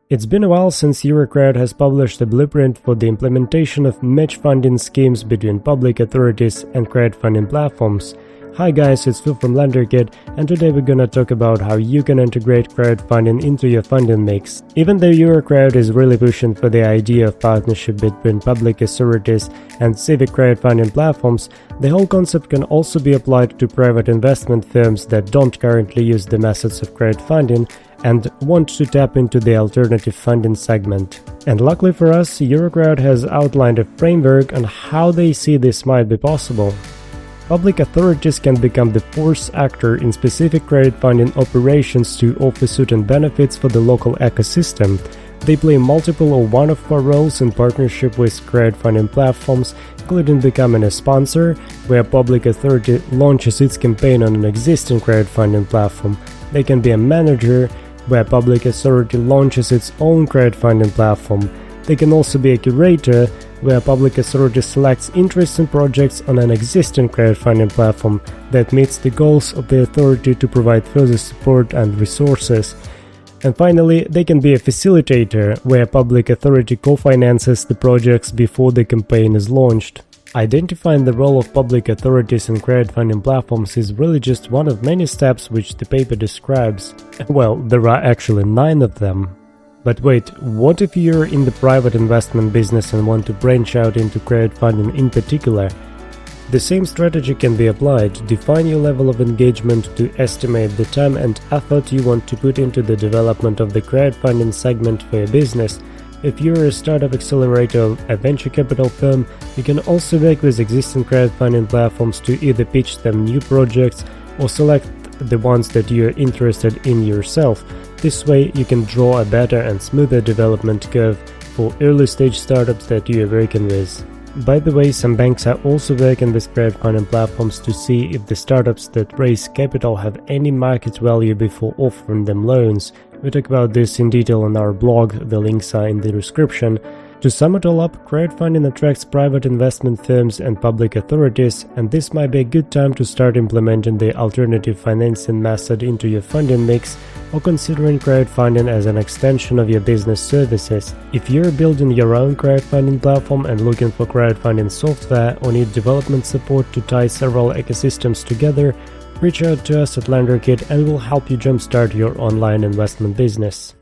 It's been a while since EuroCrowd has published a blueprint for the implementation of match funding schemes between public authorities and crowdfunding platforms. Hi guys, it's Phil from LenderKit, and today we're gonna talk about how you can integrate crowdfunding into your funding mix. Even though EuroCrowd is really pushing for the idea of partnership between public authorities and civic crowdfunding platforms, the whole concept can also be applied to private investment firms that don't currently use the methods of crowdfunding and want to tap into the alternative funding segment. And luckily for us, EuroCrowd has outlined a framework on how they see this might be possible. Public authorities can become the fourth actor in specific crowdfunding operations to offer certain benefits for the local ecosystem. They play multiple or one of four roles in partnership with crowdfunding platforms, including becoming a sponsor, where a public authority launches its campaign on an existing crowdfunding platform. They can be a manager, where a public authority launches its own crowdfunding platform. They can also be a curator, where a public authority selects interesting projects on an existing crowdfunding platform that meets the goals of the authority to provide further support and resources. And finally, they can be a facilitator, where a public authority co-finances the projects before the campaign is launched. Identifying the role of public authorities in crowdfunding platforms is really just one of many steps which the paper describes. Well, there are actually 9 of them. But wait, what if you're in the private investment business and want to branch out into crowdfunding in particular? The same strategy can be applied. Define your level of engagement to estimate the time and effort you want to put into the development of the crowdfunding segment for your business. If you're a startup accelerator or a venture capital firm, you can also work with existing crowdfunding platforms to either pitch them new projects or select the ones that you're interested in yourself. This way, you can draw a better and smoother development curve for early-stage startups that you are working with. By the way, some banks are also working with crowdfunding platforms to see if the startups that raise capital have any market value before offering them loans. We talk about this in detail on our blog, the links are in the description. To sum it all up, crowdfunding attracts private investment firms and public authorities, and this might be a good time to start implementing the alternative financing method into your funding mix or considering crowdfunding as an extension of your business services. If you're building your own crowdfunding platform and looking for crowdfunding software or need development support to tie several ecosystems together, reach out to us at LenderKit and we'll help you jumpstart your online investment business.